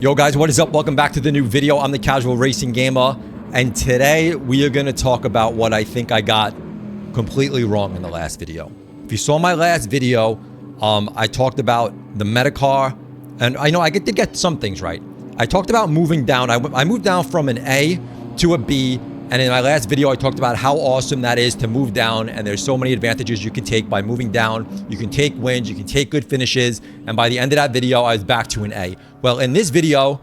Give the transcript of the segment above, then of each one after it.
Yo guys, what is up? Welcome back to the new video. I'm the Casual Racing Gamer, and today we are going to talk about what I think I got completely wrong in the last video. If you saw my last video, I talked about the metac, and I know I did get some things right. I talked about moving down. I moved down from an A to a B, and in my last video I talked about how awesome that is to move down, and there's so many advantages you can take by moving down. You can take wins, you can take good finishes, and by the end of that video I was back to an A. Well, in this video,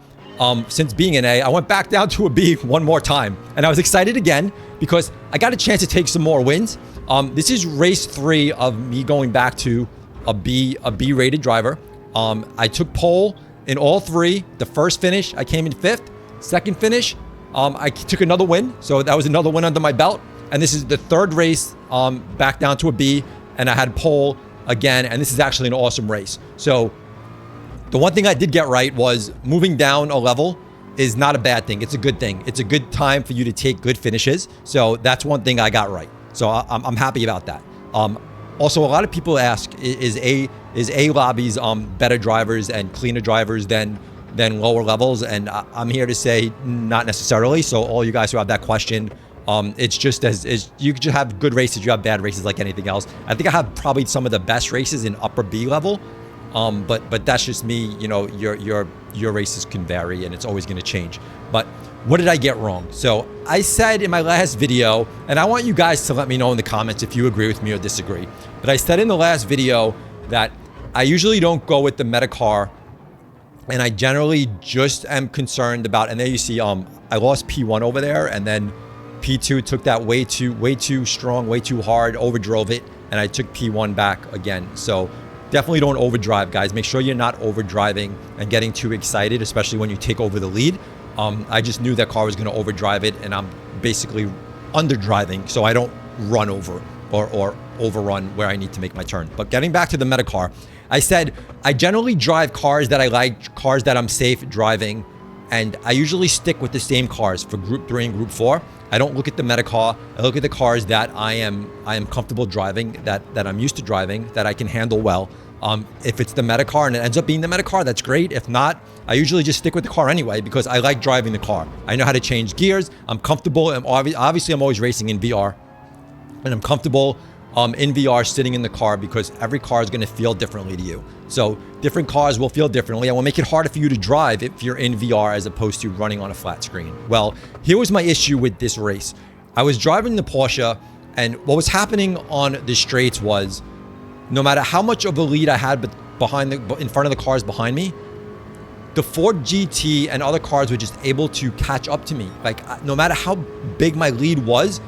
since being an A, I went back down to a B one more time, and I was excited again because I got a chance to take some more wins. This is race 3 of me going back to a B rated driver. I took pole in all 3. The first finish I came in 5th. Second finish, I took another win, so that was another win under my belt. And this is the 3rd race back down to a B, and I had pole again, and this is actually an awesome race. So the one thing I did get right was moving down a level is not a bad thing. It's a good thing. It's a good time for you to take good finishes. So that's one thing I got right. So I'm happy about that. Also, a lot of people ask, is A lobbies better drivers and cleaner drivers than lower levels? And I'm here to say not necessarily. So all you guys who have that question, it's just as you could just have good races, you have bad races like anything else. I think I have probably some of the best races in upper B level. But that's just me. You know, your races can vary and it's always going to change. But what did I get wrong? So I said in my last video, and I want you guys to let me know in the comments if you agree with me or disagree, but I said in the last video that I usually don't go with the metac, and I generally just am concerned about, and there you see, I lost P1 over there, and then P2 took that way too strong, way too hard, overdrove it, and I took P1 back again. So definitely don't overdrive, guys. Make sure you're not overdriving and getting too excited, especially when you take over the lead. I just knew that car was going to overdrive it, and I'm basically underdriving, so I don't run over or overrun where I need to make my turn. But getting back to the metac, I said I generally drive cars that I like, cars that I'm safe driving, and I usually stick with the same cars for Group 3 and Group 4. I don't look at the metac. I look at the cars that I am comfortable driving, that I'm used to driving, that I can handle well. If it's the metac and it ends up being the metac, that's great. If not, I usually just stick with the car anyway because I like driving the car. I know how to change gears. I'm comfortable. Obviously, I'm always racing in VR, and I'm comfortable in VR sitting in the car because every car is going to feel differently to you. So different cars will feel differently and will make it harder for you to drive if you're in VR as opposed to running on a flat screen. Well, here was my issue with this race. I was driving the Porsche, and what was happening on the straights was no matter how much of a lead I had in front of the cars behind me, the Ford GT and other cars were just able to catch up to me. Like, no matter how big my lead was,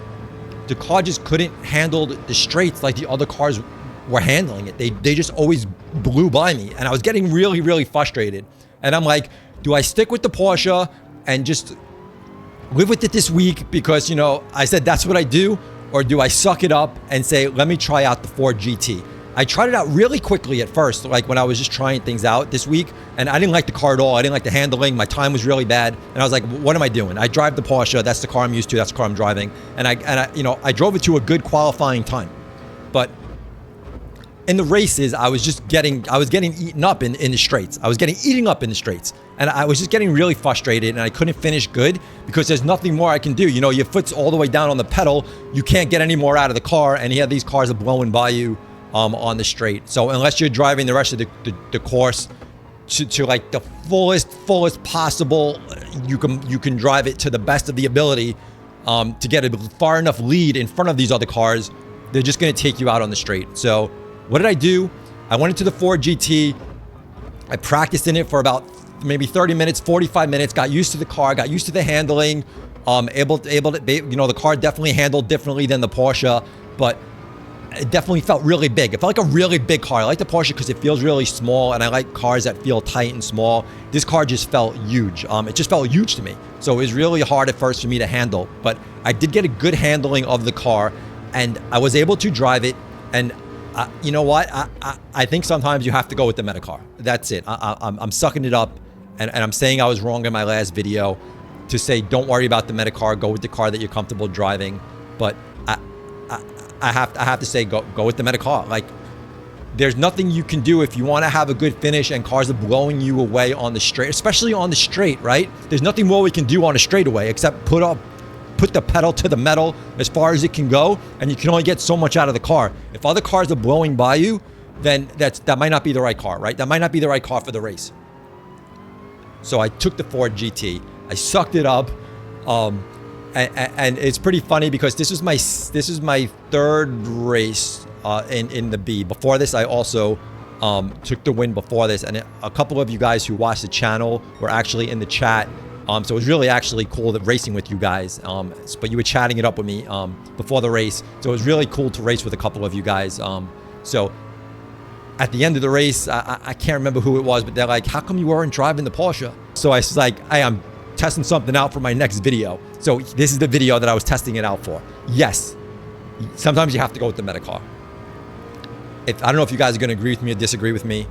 the car just couldn't handle the straights like the other cars were handling it. They just always blew by me, and I was getting really, really frustrated. And I'm like, do I stick with the Porsche and just live with it this week because, you know, I said that's what I do, or do I suck it up and say, let me try out the Ford GT? I tried it out really quickly at first, like when I was just trying things out this week, and I didn't like the car at all. I didn't like the handling. My time was really bad, and I was like, what am I doing? I drive the Porsche. That's the car I'm used to. That's the car I'm driving, and I you know, I drove it to a good qualifying time, but in the races, I was getting eaten up in the straights. I was getting eaten up in the straights, and I was just getting really frustrated, and I couldn't finish good because there's nothing more I can do. You know, your foot's all the way down on the pedal. You can't get any more out of the car, and you have these cars are blowing by you on the straight. So unless you're driving the rest of the course to like the fullest possible, you can drive it to the best of the ability to get a far enough lead in front of these other cars. They're just going to take you out on the straight. So what did I do? I went into the Ford GT. I practiced in it for about maybe 30 minutes, 45 minutes, got used to the car, got used to the handling, able to, you know, the car definitely handled differently than the Porsche, but it definitely felt really big. It felt like a really big car. I like the Porsche because it feels really small, and I like cars that feel tight and small. This car just felt huge. It just felt huge to me. So it was really hard at first for me to handle, but I did get a good handling of the car, and I was able to drive it. And you know what? I think sometimes you have to go with the metac. That's it. I'm sucking it up, and I'm saying I was wrong in my last video to say don't worry about the metac. Go with the car that you're comfortable driving. But I have to say go with the metac. Like, there's nothing you can do if you want to have a good finish and cars are blowing you away on the straight, especially on the straight, right? There's nothing more we can do on a straightaway except put the pedal to the metal as far as it can go, and you can only get so much out of the car. If other cars are blowing by you, then that might not be the right car, right? That might not be the right car for the race. So I took the Ford GT. I sucked it up, and it's pretty funny because this is my third race in the B. Before this, I also took the win before this, and a couple of you guys who watched the channel were actually in the chat. So it was really actually cool racing with you guys. But you were chatting it up with me before the race. So it was really cool to race with a couple of you guys. So at the end of the race, I can't remember who it was, but they're like, how come you weren't driving the Porsche? So I was like, hey, I'm testing something out for my next video. So this is the video that I was testing it out for. Yes, sometimes you have to go with the metac. I don't know if you guys are going to agree with me or disagree with me,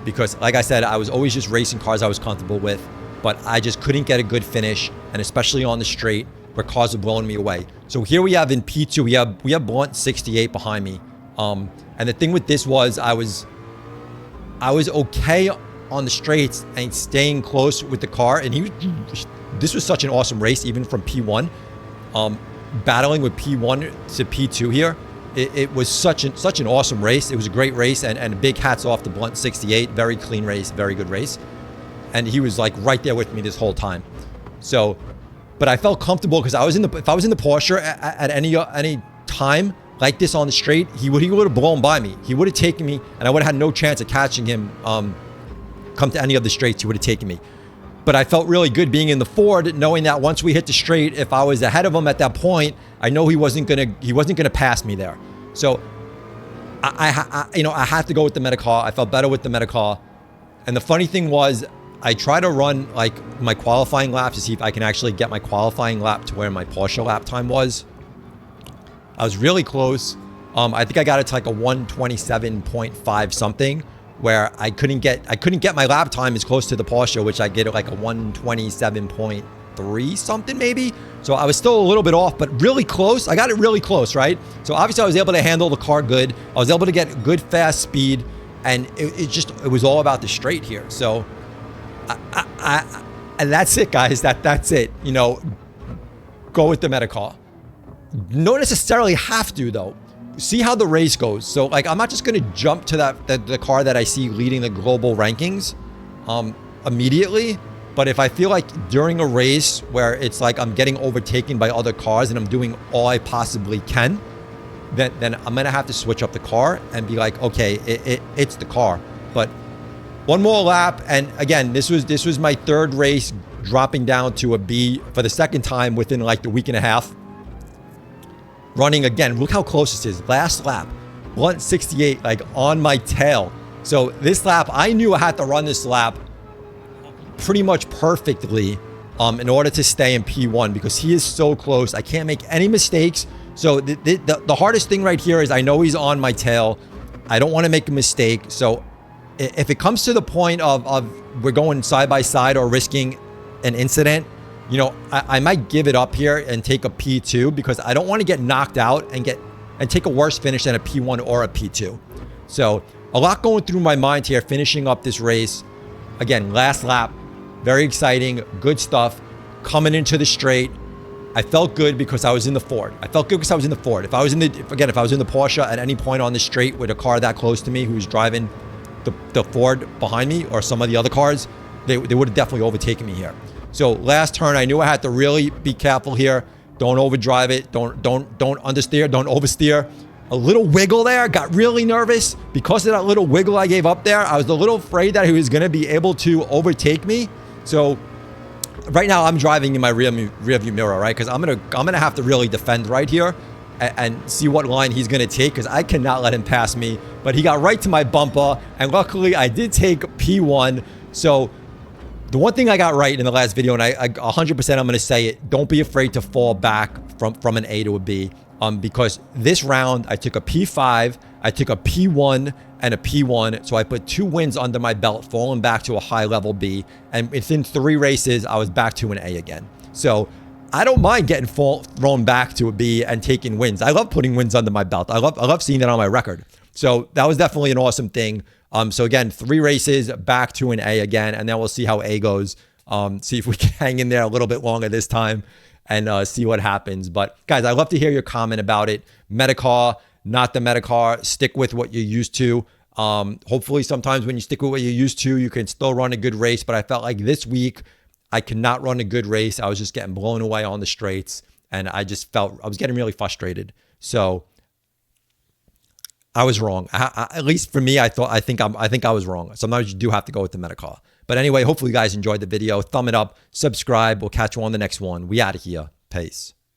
because like I said, I was always just racing cars I was comfortable with, but I just couldn't get a good finish, and especially on the straight where cars were blowing me away. So here we have in P2, we have Blunt 68 behind me. And the thing with this was I was okay on the straights and staying close with the car, and this was such an awesome race, even from P1, battling with P1 to P2 here. It was such an awesome race. It was a great race, and big hats off to Blunt 68. Very clean race, very good race. And he was like right there with me this whole time. So, but I felt comfortable because if I was in the Porsche at any time like this on the straight, he would have blown by me. He would have taken me, and I would have had no chance of catching him. Come to any of the straights, he would have taken me. But I felt really good being in the Ford, knowing that once we hit the straight, if I was ahead of him at that point, I know he wasn't gonna pass me there. So I had to go with the metac. I felt better with the metac. And the funny thing was, I try to run like my qualifying lap to see if I can actually get my qualifying lap to where my Porsche lap time was. I was really close. I think I got it to like a 127.5 something, where I couldn't get my lap time as close to the Porsche, which I get at like a 127.3 something maybe. So I was still a little bit off, but really close. I got it really close, right? So obviously I was able to handle the car good. I was able to get good fast speed, and it was all about the straight here. So and that's it, guys. That's it. Go with the metac. Don't necessarily have to though. See how the race goes. So like, I'm not just going to jump to the car that I see leading the global rankings immediately. But if I feel like during a race where it's like I'm getting overtaken by other cars and I'm doing all I possibly can, then I'm going to have to switch up the car and be like, okay, it's the car. But one more lap. And again, this was my third race dropping down to a B for the second time within like the week and a half. Running again, look how close this is. Last lap, Blunt 68, like on my tail. So this lap, I knew I had to run this lap pretty much perfectly in order to stay in P1 because he is so close. I can't make any mistakes. So the hardest thing right here is I know he's on my tail. I don't want to make a mistake. So if it comes to the point of we're going side by side or risking an incident, I might give it up here and take a P2 because I don't want to get knocked out and take a worse finish than a P1 or a P2. So a lot going through my mind here, finishing up this race. Again, last lap, very exciting, good stuff. Coming into the straight, I felt good because I was in the Ford. If I was in the Porsche at any point on the straight with a car that close to me who was driving the Ford behind me or some of the other cars, they would have definitely overtaken me here. So last turn, I knew I had to really be careful here. Don't overdrive it. Don't understeer. Don't oversteer. A little wiggle there. Got really nervous because of that little wiggle I gave up there. I was a little afraid that he was going to be able to overtake me. So right now I'm driving in my rear view mirror, right? Because I'm gonna have to really defend right here and see what line he's gonna take because I cannot let him pass me. But he got right to my bumper, and luckily I did take P1. So the one thing I got right in the last video, and I 100% I'm going to say it, don't be afraid to fall back from an A to a B. Because this round, I took a P5, I took a P1 and a P1. So I put 2 wins under my belt, falling back to a high level B. And within 3 races, I was back to an A again. So I don't mind getting thrown back to a B and taking wins. I love putting wins under my belt. I love seeing that on my record. So that was definitely an awesome thing. So again, 3 races back to an A again, and then we'll see how A goes. See if we can hang in there a little bit longer this time and see what happens. But guys, I'd love to hear your comment about it. Metacar, not the Metacar. Stick with what you're used to. Hopefully sometimes when you stick with what you're used to, you can still run a good race. But I felt like this week I could not run a good race. I was just getting blown away on the straights, and I just felt I was getting really frustrated. So I was wrong. At least for me, I think I was wrong. Sometimes you do have to go with the Metacar. But anyway, hopefully you guys enjoyed the video. Thumb it up, subscribe. We'll catch you on the next one. We out of here. Peace.